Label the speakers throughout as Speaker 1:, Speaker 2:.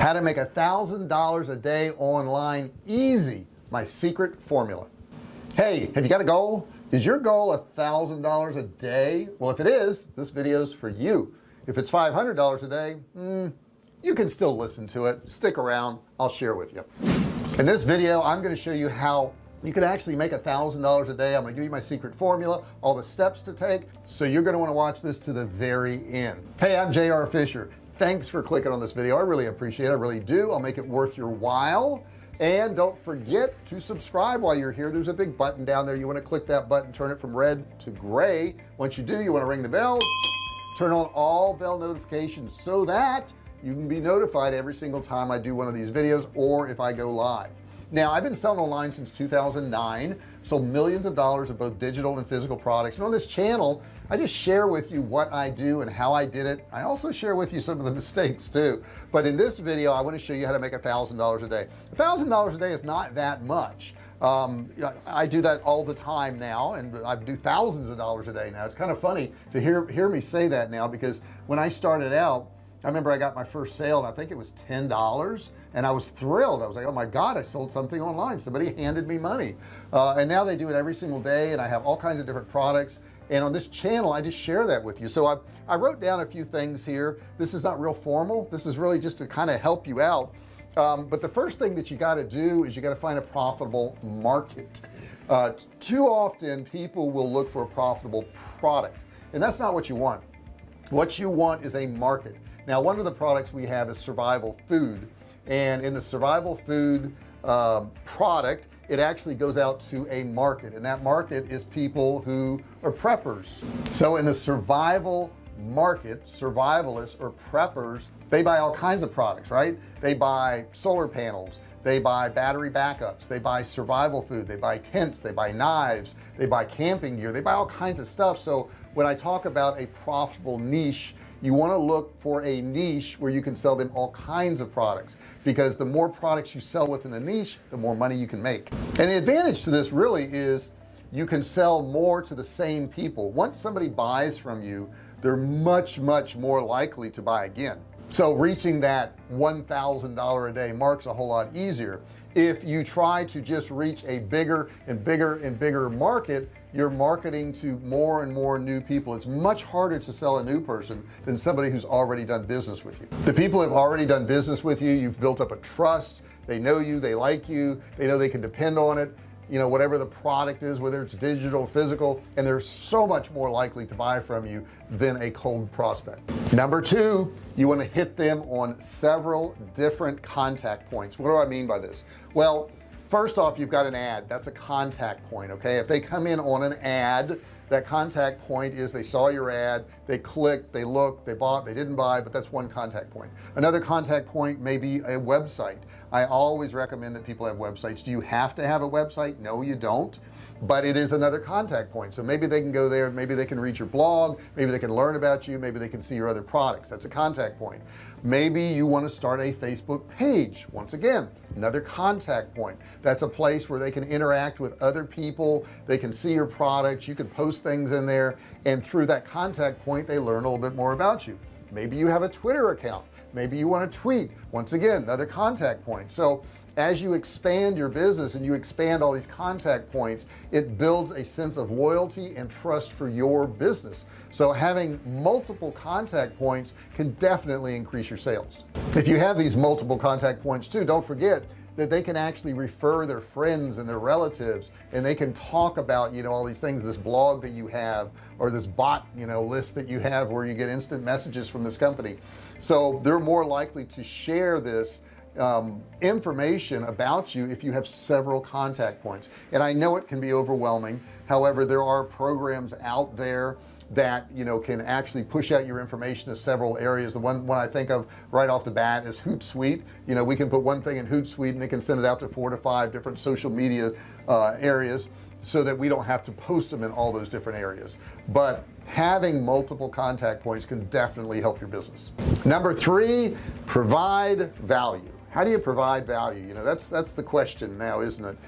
Speaker 1: How to make $1,000 a day online easy, my secret formula. Hey, have you got a goal? Is your goal $1,000 a day? Well, if it is, this video's for you. If it's $500 a day, you can still listen to it. Stick around, I'll share with you. In this video I'm going to show you how you can actually make $1,000 a day. I'm going to give you my secret formula, all the steps to take, so you're going to want to watch this to the very end. Hey, I'm JR Fisher. Thanks for clicking on this video. I really appreciate it. I really do. I'll make it worth your while. And don't forget to subscribe while you're here. There's a big button down there. You want to click that button, turn it from red to gray. Once you do, you want to ring the bell, turn on all bell notifications so that you can be notified every single time I do one of these videos or if I go live. Now, I've been selling online since 2009, sold millions of dollars of both digital and physical products, and on this channel I just share with you what I do and how I did it. I also share with you some of the mistakes too, but in this video I want to show you how to make $1,000 a day. $1,000 a day is not that much. I do that all the time now, and I do thousands of dollars a day now. It's kind of funny to hear me say that now, because when I started out, I remember I got my first sale and I think it was $10, and I was thrilled. I was like, oh my God, I sold something online. Somebody handed me money. And now they do it every single day, and I have all kinds of different products, and on this channel I just share that with you. So I wrote down a few things here. This is not real formal. This is really just to kind of help you out. But the first thing that you got to do is you got to find a profitable market. Too often people will look for a profitable product, and that's not what you want. What you want is a market. Now, one of the products we have is survival food, and in the survival food product, it actually goes out to a market, and that market is people who are preppers. So in the survival market, survivalists or preppers, they buy all kinds of products, right? They buy solar panels, they buy battery backups, they buy survival food, they buy tents, they buy knives, they buy camping gear, they buy all kinds of stuff. So when I talk about a profitable niche, you want to look for a niche where you can sell them all kinds of products, because the more products you sell within a niche, the more money you can make. And the advantage to this really is you can sell more to the same people. Once somebody buys from you, they're much more likely to buy again. So reaching that $1,000 a day mark's a whole lot easier. If you try to just reach a bigger and bigger market, you're marketing to more and more new people. It's much harder to sell a new person than somebody who's already done business with you. The people who have already done business with you, you've built up a trust. They know you, they like you, they know they can depend on it, you know, whatever the product is, whether it's digital, physical, and they're so much more likely to buy from you than a cold prospect. Number two, you want to hit them on several different contact points. What do I mean by this? Well, first off, you've got an ad. That's a contact point. Okay, if they come in on an ad, that contact point is they saw your ad, they clicked, they looked, they bought, they didn't buy, but that's one contact point. Another contact point may be a website. I always recommend that people have websites. Do you have to have a website? No, you don't, but it is another contact point. So maybe they can go there, maybe they can read your blog, maybe they can learn about you, maybe they can see your other products. That's a contact point. Maybe you want to start a Facebook page. Once again, another contact point. That's a place where they can interact with other people, they can see your products, you can post things in there, and through that contact point they learn a little bit more about you. Maybe you have a Twitter account, maybe you want to tweet. Once again, another contact point. So as you expand your business and you expand all these contact points, it builds a sense of loyalty and trust for your business. So having multiple contact points can definitely increase your sales. If you have these multiple contact points too, don't forget that they can actually refer their friends and their relatives, and they can talk about, you know, all these things, this blog that you have, or this bot, you know, list that you have where you get instant messages from this company. So they're more likely to share this information about you if you have several contact points. And I know it can be overwhelming. However, there are programs out there that, you know, can actually push out your information to several areas. The one I think of right off the bat is Hootsuite. You know, we can put one thing in Hootsuite and it can send it out to 4 to 5 different social media areas, so that we don't have to post them in all those different areas. But having multiple contact points can definitely help your business. Number three, provide value. How do you provide value? You know, that's the question now, isn't it?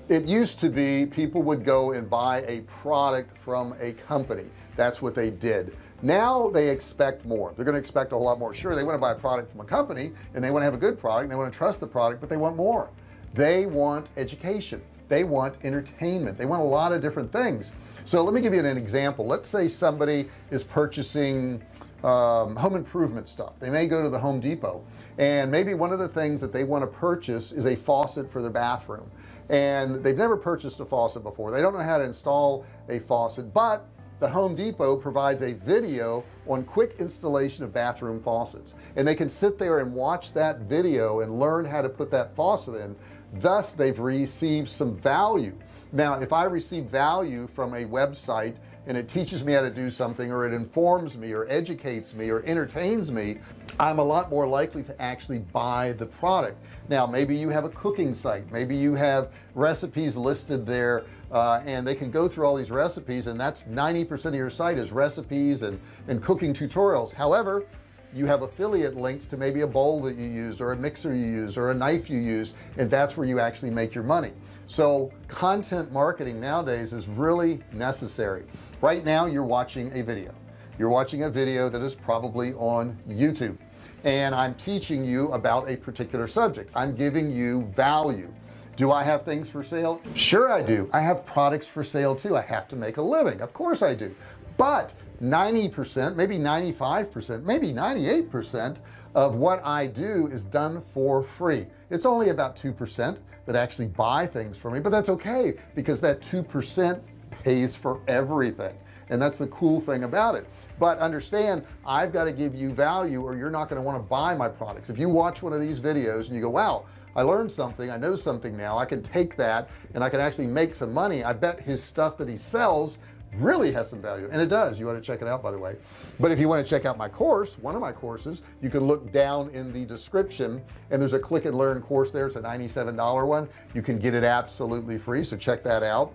Speaker 1: It used to be people would go and buy a product from a company. That's what they did. Now they expect more. They're going to expect a whole lot more. Sure, they want to buy a product from a company and they want to have a good product and they want to trust the product, but they want more. They want education, they want entertainment, they want a lot of different things. So let me give you an example. Let's say somebody is purchasing home improvement stuff. They may go to the Home Depot and maybe one of the things that they want to purchase is a faucet for their bathroom, and they've never purchased a faucet before. They don't know how to install a faucet, but the Home Depot provides a video on quick installation of bathroom faucets, and they can sit there and watch that video and learn how to put that faucet in. Thus they've received some value. Now if I receive value from a website and it teaches me how to do something, or it informs me or educates me or entertains me, I'm a lot more likely to actually buy the product. Now maybe you have a cooking site, maybe you have recipes listed there, and they can go through all these recipes, and that's 90% of your site is recipes and cooking tutorials. However, you have affiliate links to maybe a bowl that you used, or a mixer you used, or a knife you used, and that's where you actually make your money. So content marketing nowadays is really necessary. Right now you're watching a video, that is probably on YouTube, and I'm teaching you about a particular subject. I'm giving you value. Do I have things for sale? Sure I do. I have products for sale too. I have to make a living, of course I do. But 90%, maybe 95%, maybe 98% of what I do is done for free. It's only about 2% that actually buy things from me, but that's okay, because that 2% pays for everything, and that's the cool thing about it. But understand, I've got to give you value or you're not going to want to buy my products. If you watch one of these videos and you go, wow, I learned something, I know something now, I can take that and I can actually make some money. I bet his stuff that he sells really has some value, and it does. You want to check it out, by the way. But if you want to check out my course, one of my courses, you can look down in the description and there's a click and learn course there. It's a $97 one. You can get it absolutely free, so check that out.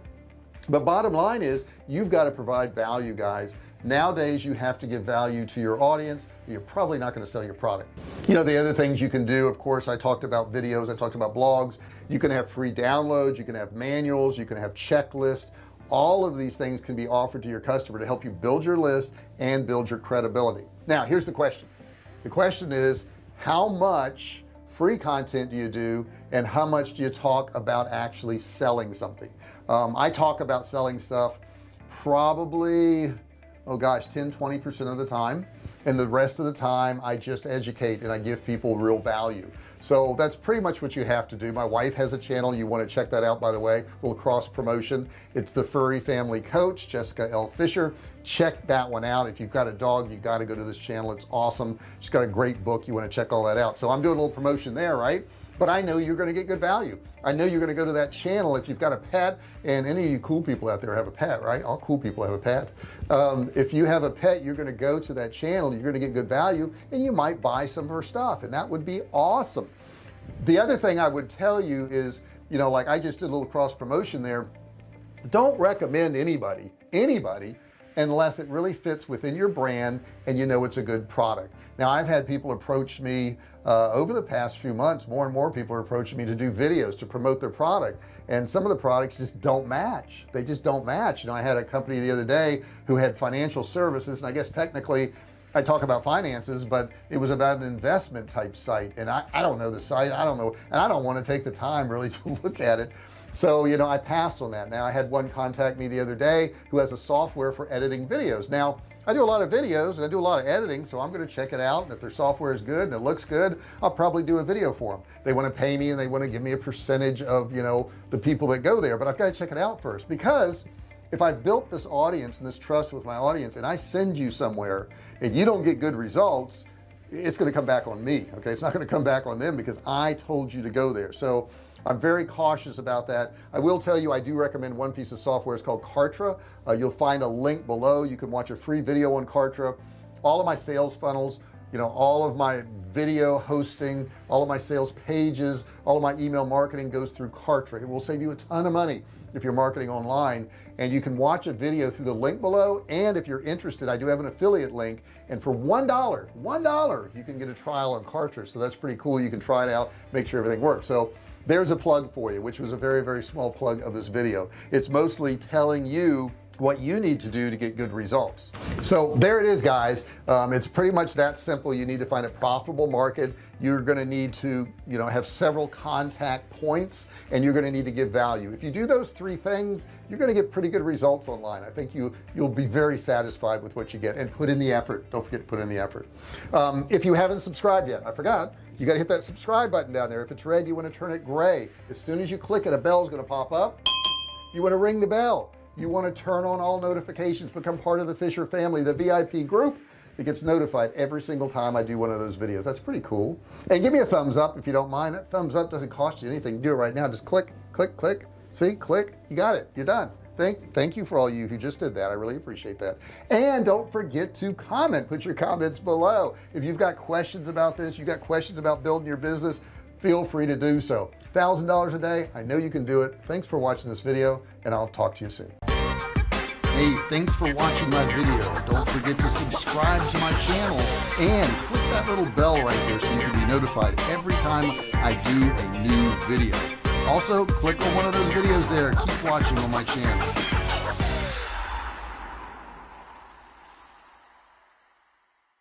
Speaker 1: But bottom line is, you've got to provide value, guys. Nowadays you have to give value to your audience. You're probably not going to sell your product. You know, the other things you can do, of course, I talked about videos, I talked about blogs. You can have free downloads, you can have manuals, you can have checklists. All of these things can be offered to your customer to help you build your list and build your credibility. Now here's the question. The question is, how much free content do you do, and how much do you talk about actually selling something? I talk about selling stuff probably, oh gosh, 10-20% of the time, and the rest of the time I just educate and I give people real value. So that's pretty much what you have to do. My wife has a channel, you want to check that out, by the way, a little cross promotion. It's the Furry Family Coach, Jessica L. Fisher. Check that one out. If you've got a dog, you got to go to this channel. It's awesome. She's got a great book. You want to check all that out. So I'm doing a little promotion there, right? But I know you're going to get good value. I know you're going to go to that channel if you've got a pet, and any of you cool people out there have a pet, right? All cool people have a pet. If you have a pet, you're going to go to that channel, you're going to get good value, and you might buy some of her stuff, and that would be awesome. The other thing I would tell you is, you know, like I just did a little cross promotion there. Don't recommend anybody unless it really fits within your brand and you know it's a good product. Now I've had people approach me over the past few months. More and more people are approaching me to do videos to promote their product, and some of the products just don't match. They just don't match. You know, I had a company the other day who had financial services, and I guess technically I talk about finances, but it was about an investment type site, and I don't know the site, I don't know, and I don't want to take the time really to look at it. So, you know, I passed on that. Now I had one contact me the other day who has a software for editing videos. Now I do a lot of videos and I do a lot of editing, so I'm going to check it out, and if their software is good and it looks good, I'll probably do a video for them. They want to pay me and they want to give me a percentage of, you know, the people that go there, but I've got to check it out first, because if I built this audience and this trust with my audience and I send you somewhere and you don't get good results, it's going to come back on me. Okay, it's not going to come back on them because I told you to go there. So I'm very cautious about that. I will tell you, I do recommend one piece of software. It's called Kartra. You'll find a link below. You can watch a free video on Kartra. All of my sales funnels, you know, all of my video hosting, all of my sales pages, all of my email marketing goes through Kartra. It will save you a ton of money if you're marketing online, and you can watch a video through the link below. And if you're interested, I do have an affiliate link, and for $1 you can get a trial on Kartra. So that's pretty cool. You can try it out, make sure everything works. So there's a plug for you, which was a very, very small plug of this video. It's mostly telling you what you need to do to get good results. So there it is, guys. It's pretty much that simple. You need to find a profitable market. You're going to need to, have several contact points, and you're going to need to give value. If you do those three things, you're going to get pretty good results online. I think you'll be very satisfied with what you get, and put in the effort. Don't forget to put in the effort. If you haven't subscribed yet, I forgot, you got to hit that subscribe button down there. If it's red, you want to turn it gray. As soon as you click it, a bell is going to pop up. You want to ring the bell. You want to turn on all notifications, become part of the Fisher family, the VIP group that gets notified every single time I do one of those videos. That's pretty cool. And give me a thumbs up if you don't mind. That thumbs up doesn't cost you anything. Do it right now. Just click, click, click. See, click. You got it. You're done. Thank you for all you who just did that. I really appreciate that. And don't forget to comment. Put your comments below. If you've got questions about this, you've got questions about building your business, feel free to do so. $1,000 a day. I know you can do it. Thanks for watching this video, and I'll talk to you soon. Hey, thanks for watching my video. Don't forget to subscribe to my channel and click that little bell right there so you can be notified every time I do a new video. Also, click on one of those videos there. Keep watching on my channel.